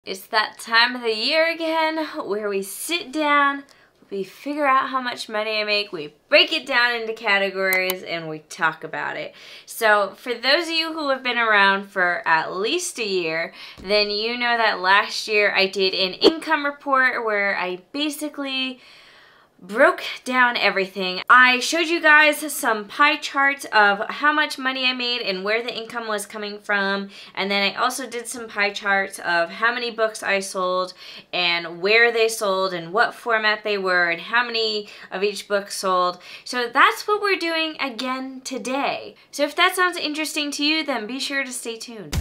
It's that time of the year again where we sit down, we figure out how much money I make, we break it down into categories, and we talk about it. So for those of you who have been around for at least a year, then you know that last year I did an income report where I basically broke down everything. I showed you guys some pie charts of how much money I made and where the income was coming from, and then I also did some pie charts of how many books I sold and where they sold and what format they were and how many of each book sold. So that's what we're doing again today. So if that sounds interesting to you, then be sure to stay tuned.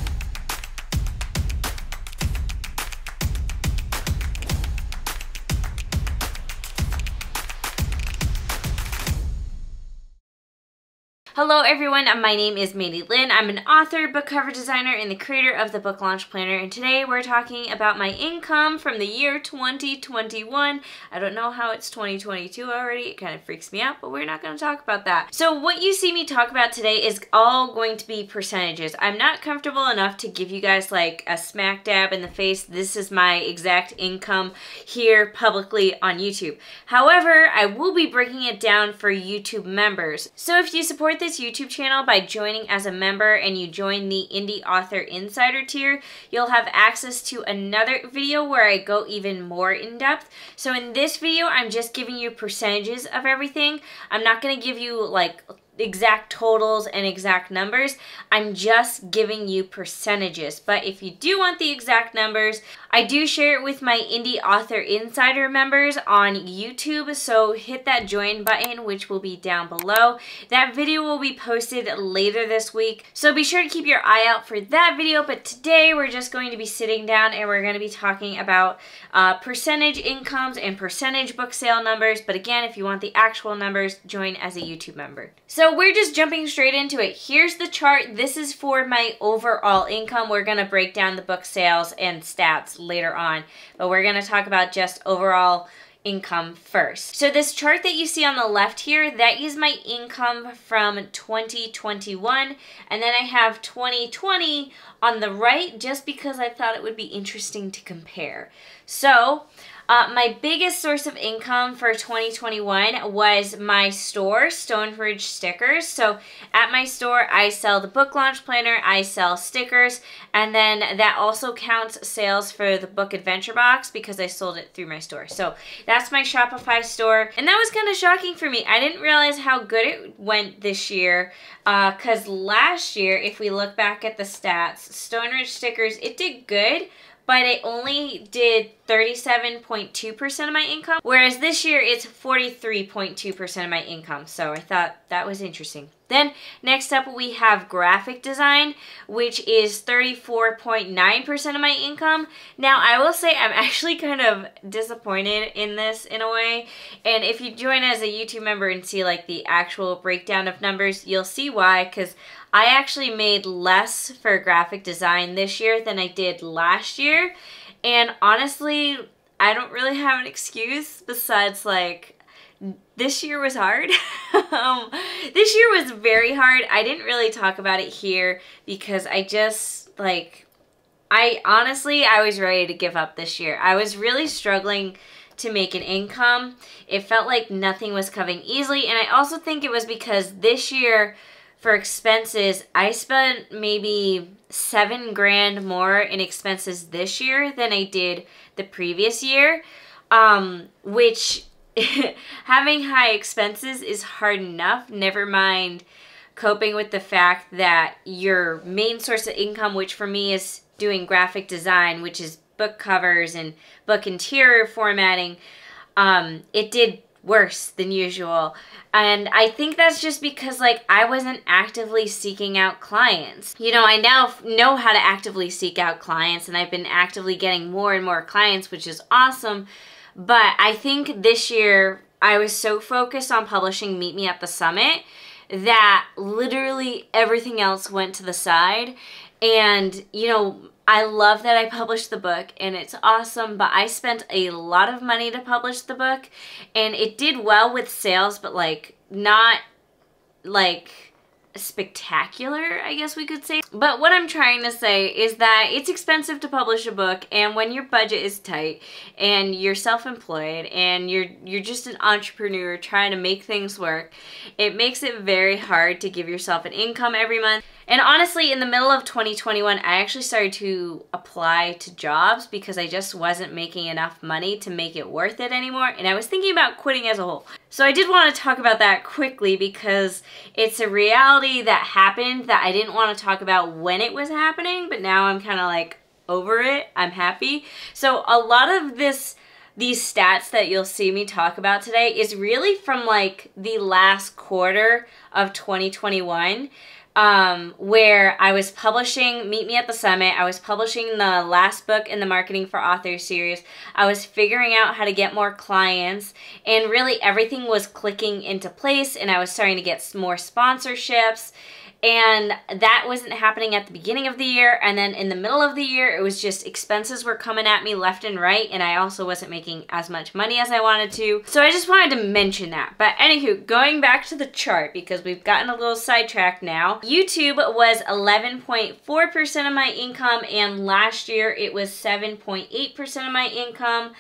Hello everyone, my name is Mandi Lynn. I'm an author, book cover designer, and the creator of the Book Launch Planner, and today we're talking about my income from the year 2021. I don't know how it's 2022 already, it kind of freaks me out, but we're not going to talk about that. So what you see me talk about today is all going to be percentages. I'm not comfortable enough to give you guys like a smack dab in the face, this is my exact income here publicly on YouTube. However, I will be breaking it down for YouTube members. So if you support this YouTube channel by joining as a member and you join the Indie Author Insider tier, you'll have access to another video where I go even more in depth. So in this video, I'm just giving you percentages of everything. I'm not going to give you like exact totals and exact numbers. I'm just giving you percentages. But if you do want the exact numbers, I do share it with my Indie Author Insider members on YouTube, so hit that join button, which will be down below. That video will be posted later this week, so be sure to keep your eye out for that video. But today we're just going to be sitting down and we're going to be talking about percentage incomes and percentage book sale numbers. But again, if you want the actual numbers, join as a YouTube member. So we're just jumping straight into it. Here's the chart. This is for my overall income. We're going to break down the book sales and stats later on, but we're going to talk about just overall income first. So this chart that you see on the left here, that is my income from 2021, and then I have 2020 on the right just because I thought it would be interesting to compare. So my biggest source of income for 2021 was my store, Stonebridge Stickers. So at my store, I sell the book launch planner, I sell stickers, and then that also counts sales for the book adventure box because I sold it through my store. So that's my Shopify store. And that was kind of shocking for me. I didn't realize how good it went this year because last year, if we look back at the stats, Stonebridge Stickers, it did good, but it only did 37.2% of my income, whereas this year it's 43.2% of my income. So I thought that was interesting. Then next up we have graphic design, which is 34.9% of my income. Now I will say I'm actually kind of disappointed in this in a way, and if you join as a YouTube member and see like the actual breakdown of numbers, you'll see why, because I actually made less for graphic design this year than I did last year. And honestly, I don't really have an excuse besides like, this year was hard. This year was very hard. I didn't really talk about it here because I just like, I was ready to give up this year. I was really struggling to make an income. It felt like nothing was coming easily. And I also think it was because this year, for expenses, I spent maybe $7 grand more in expenses this year than I did the previous year, which having high expenses is hard enough, never mind coping with the fact that your main source of income, which for me is doing graphic design, which is book covers and book interior formatting, it did worse than usual. And I think that's just because like I wasn't actively seeking out clients. You know, I now know how to actively seek out clients, and I've been actively getting more and more clients, which is awesome. But I think this year I was so focused on publishing Meet Me at the Summit that literally everything else went to the side. And you know, I love that I published the book and it's awesome, but I spent a lot of money to publish the book, and it did well with sales, but like not like spectacular, I guess we could say. But what I'm trying to say is that it's expensive to publish a book, and when your budget is tight and you're self-employed and you're just an entrepreneur trying to make things work, it makes it very hard to give yourself an income every month. And honestly, in the middle of 2021, I actually started to apply to jobs because I just wasn't making enough money to make it worth it anymore, and I was thinking about quitting as a whole. So I did want to talk about that quickly because it's a reality that happened that I didn't want to talk about when it was happening, but now I'm kind of like over it. I'm happy. So a lot of these stats that you'll see me talk about today is really from like the last quarter of 2021. Where I was publishing Meet Me at the Summit. I was publishing the last book in the Marketing for Authors series. I was figuring out how to get more clients, and really everything was clicking into place, and I was starting to get more sponsorships. And that wasn't happening at the beginning of the year, and then in the middle of the year, it was just expenses were coming at me left and right, and I also wasn't making as much money as I wanted to. So I just wanted to mention that. But anywho, going back to the chart, because we've gotten a little sidetracked now, YouTube was 11.4% of my income, and last year it was 7.8% of my income.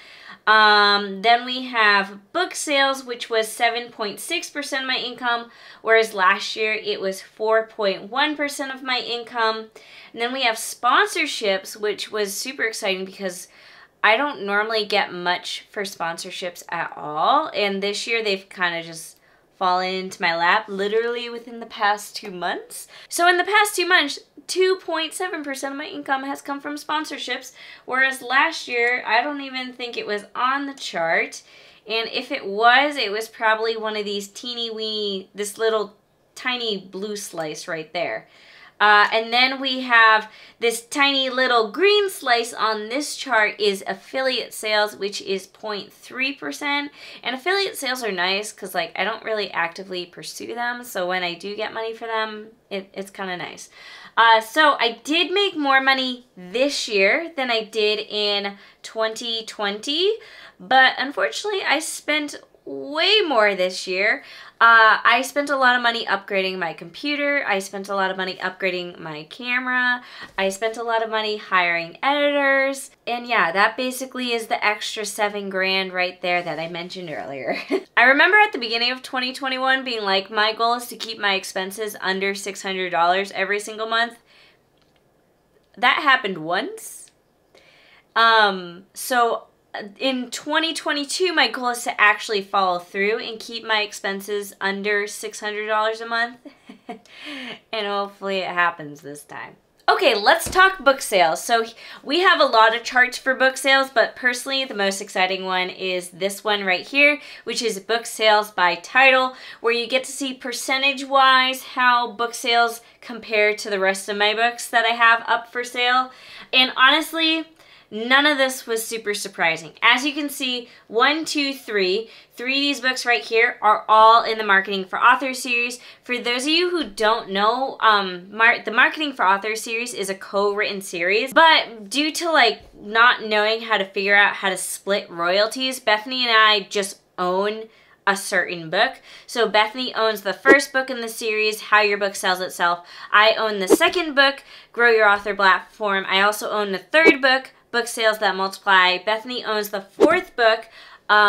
Then we have book sales, which was 7.6% of my income, whereas last year it was 4.1% of my income. And then we have sponsorships, which was super exciting because I don't normally get much for sponsorships at all. And this year they've kind of just fallen into my lap literally within the past 2 months. So in the past 2 months, 2.7% of my income has come from sponsorships, whereas last year, I don't even think it was on the chart. And if it was probably one of these teeny weeny, this little tiny blue slice right there. And then we have this tiny little green slice on this chart is affiliate sales, which is 0.3%. And affiliate sales are nice because like I don't really actively pursue them. So when I do get money for them, it's kind of nice. So I did make more money this year than I did in 2020. But unfortunately, I spent way more this year. I spent a lot of money upgrading my computer. I spent a lot of money upgrading my camera. I spent a lot of money hiring editors. And yeah, that basically is the extra $7 grand right there that I mentioned earlier. I remember at the beginning of 2021 being like, my goal is to keep my expenses under $600 every single month. That happened once. So in 2022, my goal is to actually follow through and keep my expenses under $600 a month. And hopefully it happens this time. Okay, let's talk book sales. So we have a lot of charts for book sales, but personally the most exciting one is this one right here, which is book sales by title, where you get to see percentage-wise how book sales compare to the rest of my books that I have up for sale. And honestly, none of this was super surprising. As you can see, 1, 2, 3. 3 of these books right here are all in the Marketing for Authors series. For those of you who don't know, the Marketing for Authors series is a co-written series, but due to like not knowing how to figure out how to split royalties, Bethany and I just own a certain book. So Bethany owns the first book in the series, How Your Book Sells Itself. I own the second book, Grow Your Author Platform. I also own the third book, Book Sales That Multiply. Bethany owns the fourth book,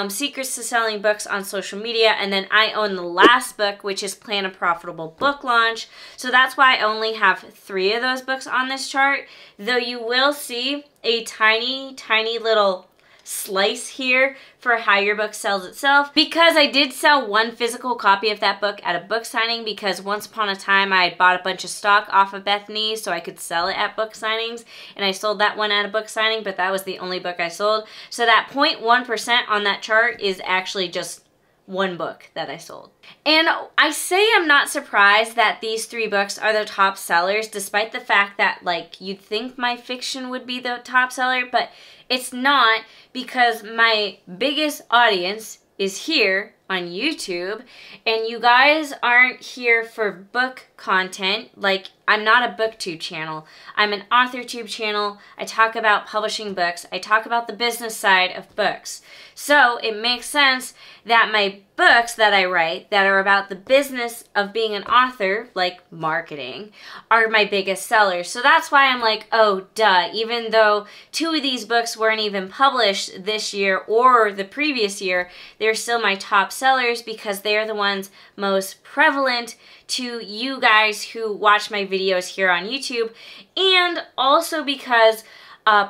Secrets to Selling Books on Social Media, and then I own the last book, which is Plan a Profitable Book Launch. So that's why I only have 3 of those books on this chart, though you will see a tiny, tiny little slice here for How Your Book Sells Itself, because I did sell 1 physical copy of that book at a book signing, because once upon a time I had bought a bunch of stock off of Bethany so I could sell it at book signings, and I sold that one at a book signing, but that was the only book I sold. So that 0.1% on that chart is actually just 1 book that I sold. And I say I'm not surprised that these 3 books are the top sellers, despite the fact that like you'd think my fiction would be the top seller, but it's not, because my biggest audience is here on YouTube, and you guys aren't here for book content. Like, I'm not a booktube channel. I'm an author-tube channel. I talk about publishing books. I talk about the business side of books. So it makes sense that my books that I write that are about the business of being an author, like marketing, are my biggest sellers. So that's why I'm like, oh, duh. Even though 2 of these books weren't even published this year or the previous year, they're still my top sellers because they're the ones most prevalent to you guys who watch my videos here on YouTube, and also because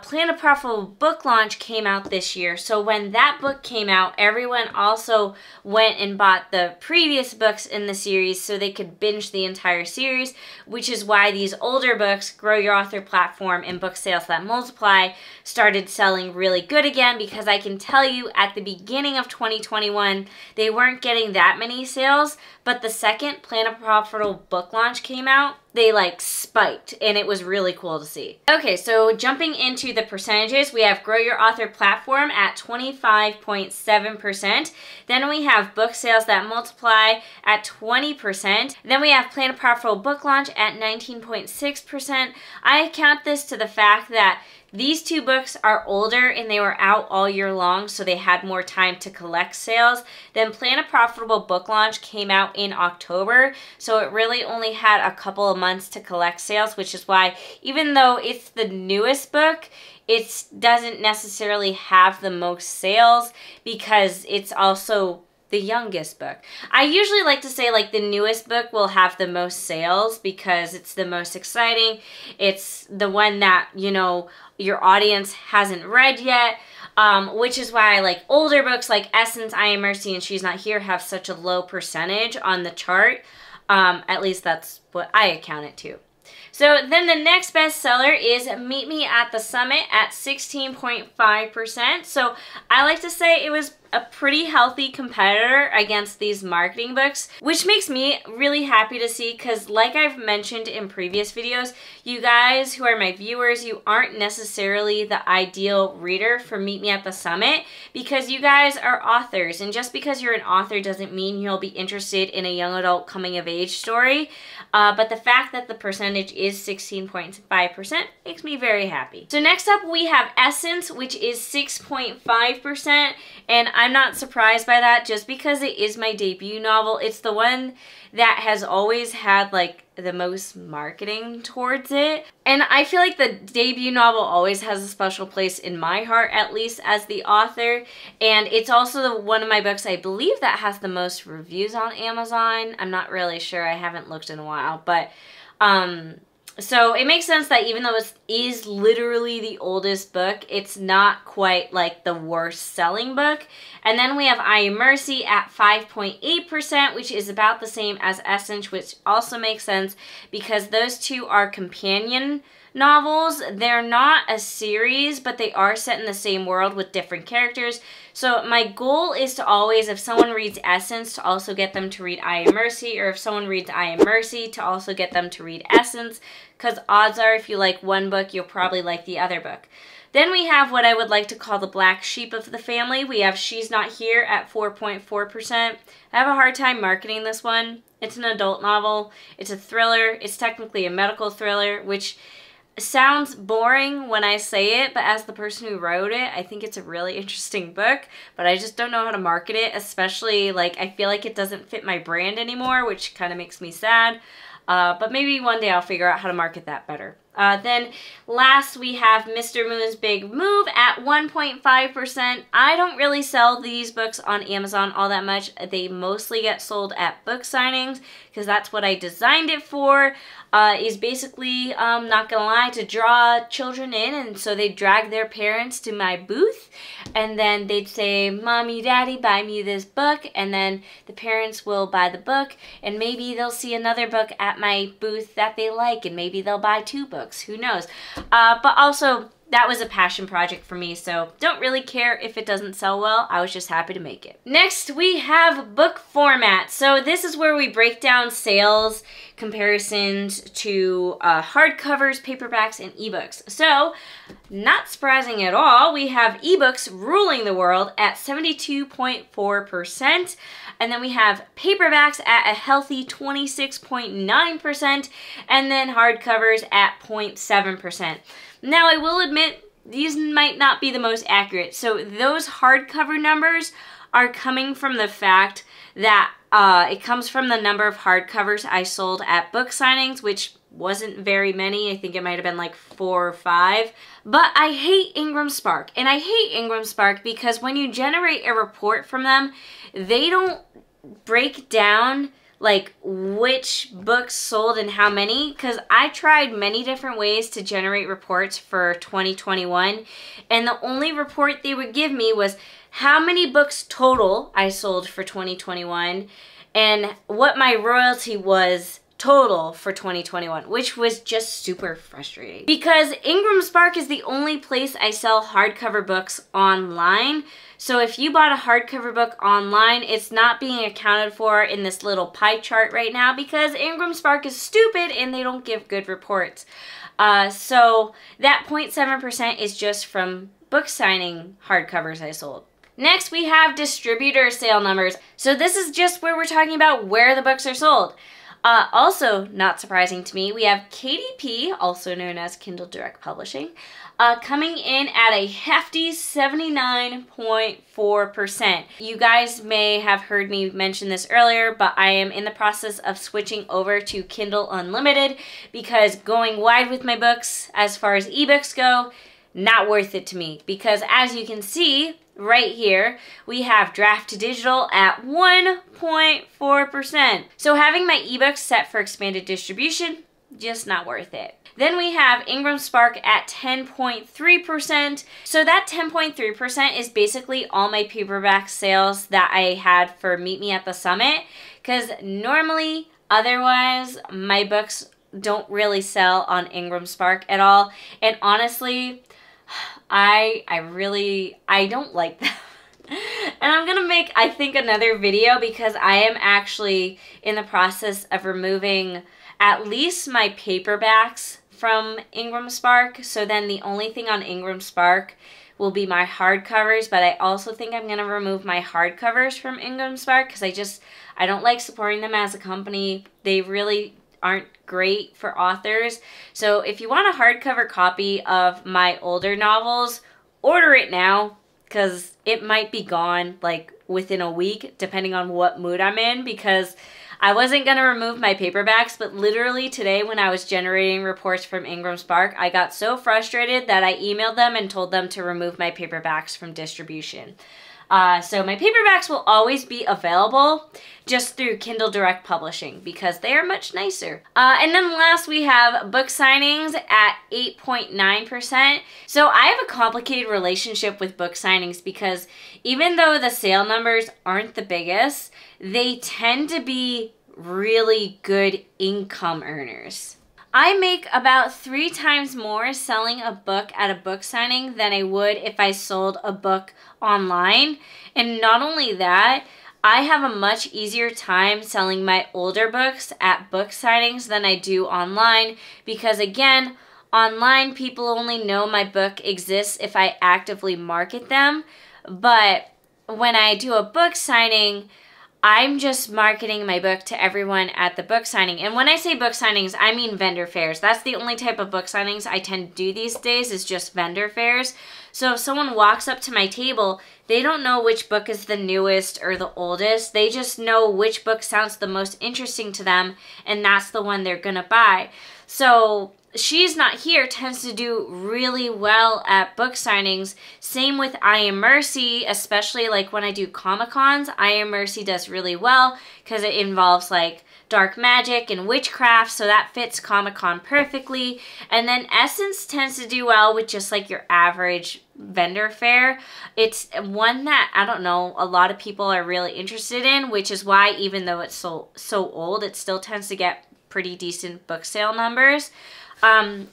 Plan a Profitable Book Launch came out this year. So when that book came out, everyone also went and bought the previous books in the series so they could binge the entire series, which is why these older books, Grow Your Author Platform and Book Sales That Multiply, started selling really good again, because I can tell you at the beginning of 2021, they weren't getting that many sales, but the second Plan a Profitable Book Launch came out, they like spiked, and it was really cool to see. Okay, so jumping into the percentages, we have Grow Your Author Platform at 25.7%. Then we have Book Sales That Multiply at 20%. Then we have Plan a Profitable Book Launch at 19.6%. I account this to the fact that these 2 books are older and they were out all year long, so they had more time to collect sales. Then Plan a Profitable Book Launch came out in October, so it really only had a couple of months to collect sales, which is why even though it's the newest book, it doesn't necessarily have the most sales because it's also the youngest book. I usually like to say like the newest book will have the most sales because it's the most exciting. It's the one that, you know, your audience hasn't read yet, which is why I like older books like Essence, I Am Mercy, and She's Not Here have such a low percentage on the chart. At least that's what I account it to. So then the next bestseller is Meet Me at the Summit at 16.5%. So I like to say it was a pretty healthy competitor against these marketing books, which makes me really happy to see because, like I've mentioned in previous videos, you guys who are my viewers, you aren't necessarily the ideal reader for Meet Me at the Summit because you guys are authors, and just because you're an author doesn't mean you'll be interested in a young adult coming of age story. But the fact that the percentage is 16.5% makes me very happy. So next up we have Essence, which is 6.5%, and I'm not surprised by that just because it is my debut novel. It's the one that has always had like the most marketing towards it. And I feel like the debut novel always has a special place in my heart, at least as the author. And it's also one of my books, I believe, that has the most reviews on Amazon. I'm not really sure. I haven't looked in a while. But so it makes sense that even though it is literally the oldest book, it's not quite like the worst selling book. And then we have I Am Mercy at 5.8%, which is about the same as Essence, which also makes sense because those 2 are companion novels. They're not a series, but they are set in the same world with different characters. So my goal is to always, if someone reads Essence, to also get them to read I Am Mercy, or if someone reads I Am Mercy, to also get them to read Essence, because odds are if you like one book, you'll probably like the other book. Then we have what I would like to call the black sheep of the family. We have She's Not Here at 4.4%. I have a hard time marketing this one. It's an adult novel. It's a thriller. It's technically a medical thriller, which sounds boring when I say it, but as the person who wrote it, I think it's a really interesting book, but I just don't know how to market it, especially like I feel like it doesn't fit my brand anymore, which kind of makes me sad. But maybe one day I'll figure out how to market that better. Then last we have Mr. Moon's Big Move at 1.5%. I don't really sell these books on Amazon all that much. They mostly get sold at book signings because that's what I designed it for. Is basically, not gonna lie, to draw children in, and so they drag their parents to my booth, and then they'd say, "Mommy, Daddy, buy me this book," and then the parents will buy the book, and maybe they'll see another book at my booth that they like, and maybe they'll buy 2 books, who knows. But also, that was a passion project for me, so don't really care if it doesn't sell well. I was just happy to make it. Next, we have book format. So this is where we break down sales comparisons to hardcovers, paperbacks, and ebooks. So, not surprising at all, we have ebooks ruling the world at 72.4%, and then we have paperbacks at a healthy 26.9%, and then hardcovers at 0.7%. Now, I will admit, these might not be the most accurate. So those hardcover numbers are coming from the fact that it comes from the number of hardcovers I sold at book signings, which wasn't very many. I think it might have been like 4 or 5. But I hate IngramSpark. And I hate IngramSpark because when you generate a report from them, they don't break down like which books sold and how many, because I tried many different ways to generate reports for 2021, and the only report they would give me was how many books total I sold for 2021 and what my royalty was total for 2021, which was just super frustrating because IngramSpark is the only place I sell hardcover books online. So if you bought a hardcover book online, it's not being accounted for in this little pie chart right now because IngramSpark is stupid and they don't give good reports. So that 0.7% is just from book signing hardcovers I sold. Next, we have distributor sale numbers. So this is just where we're talking about where the books are sold. Also, not surprising to me, we have KDP, also known as Kindle Direct Publishing, coming in at a hefty 79.4%. You guys may have heard me mention this earlier, but I am in the process of switching over to Kindle Unlimited because going wide with my books, as far as ebooks go, not worth it to me. Because as you can see, right here, we have draft to digital at 1.4%. So having my ebooks set for expanded distribution, just not worth it. Then we have IngramSpark at 10.3%. So that 10.3% is basically all my paperback sales that I had for Meet Me at the Summit. Because normally, otherwise, my books don't really sell on IngramSpark at all. And honestly, I don't like that. And I'm gonna make, I think, another video because I am actually in the process of removing at least my paperbacks from IngramSpark. So then the only thing on IngramSpark will be my hardcovers, but I also think I'm gonna remove my hardcovers from IngramSpark because I don't like supporting them as a company. They really aren't great for authors. So if you want a hardcover copy of my older novels, order it now because it might be gone like within a week depending on what mood I'm in, because I wasn't going to remove my paperbacks, but literally today when I was generating reports from IngramSpark, I got so frustrated that I emailed them and told them to remove my paperbacks from distribution. So my paperbacks will always be available just through Kindle Direct Publishing because they are much nicer. And then last we have book signings at 8.9%. So I have a complicated relationship with book signings because even though the sale numbers aren't the biggest, they tend to be really good income earners. I make about 3 times more selling a book at a book signing than I would if I sold a book online. And not only that, I have a much easier time selling my older books at book signings than I do online because, again, online people only know my book exists if I actively market them. But when I do a book signing, I'm just marketing my book to everyone at the book signing. And when I say book signings, I mean vendor fairs. That's the only type of book signings I tend to do these days is just vendor fairs. So if someone walks up to my table, they don't know which book is the newest or the oldest. They just know which book sounds the most interesting to them, and that's the one they're gonna buy. So She's Not Here tends to do really well at book signings. Same with I Am Mercy, especially like when I do Comic-Cons. I Am Mercy does really well because it involves like dark magic and witchcraft, so that fits Comic-Con perfectly. And then Essence tends to do well with just like your average vendor fair. It's one that, I don't know, a lot of people are really interested in, which is why even though it's so old, it still tends to get pretty decent book sale numbers.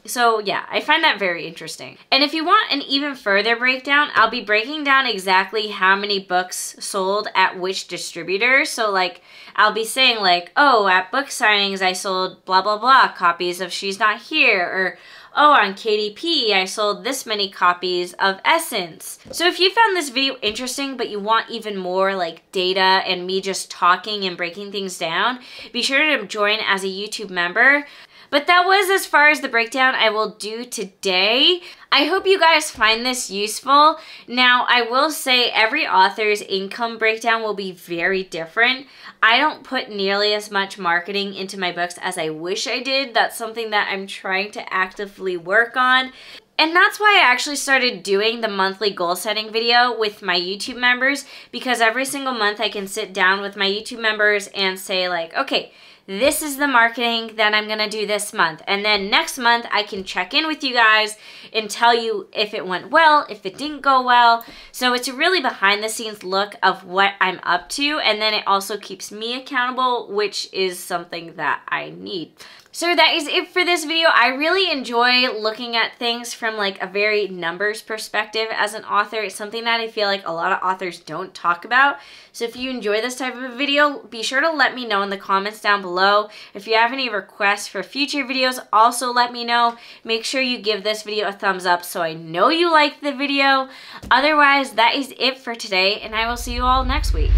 So yeah, I find that very interesting. And if you want an even further breakdown, I'll be breaking down exactly how many books sold at which distributors. So like, I'll be saying like, oh, at book signings, I sold blah, blah, blah copies of She's Not Here, or oh, on KDP, I sold this many copies of Essence. So if you found this video interesting, but you want even more like data and me just talking and breaking things down, be sure to join as a YouTube member. But that was as far as the breakdown I will do today. I hope you guys find this useful. Now, I will say every author's income breakdown will be very different. I don't put nearly as much marketing into my books as I wish I did. That's something that I'm trying to actively work on. And that's why I actually started doing the monthly goal setting video with my YouTube members, because every single month I can sit down with my YouTube members and say like, okay, this is the marketing that I'm gonna do this month. And then next month I can check in with you guys and tell you if it went well, if it didn't go well. So it's a really behind the scenes look of what I'm up to. And then it also keeps me accountable, which is something that I need. So that is it for this video. I really enjoy looking at things from like a very numbers perspective as an author. It's something that I feel like a lot of authors don't talk about. So if you enjoy this type of a video, be sure to let me know in the comments down below. If you have any requests for future videos, also let me know. Make sure you give this video a thumbs up so I know you liked the video. Otherwise, that is it for today, and I will see you all next week.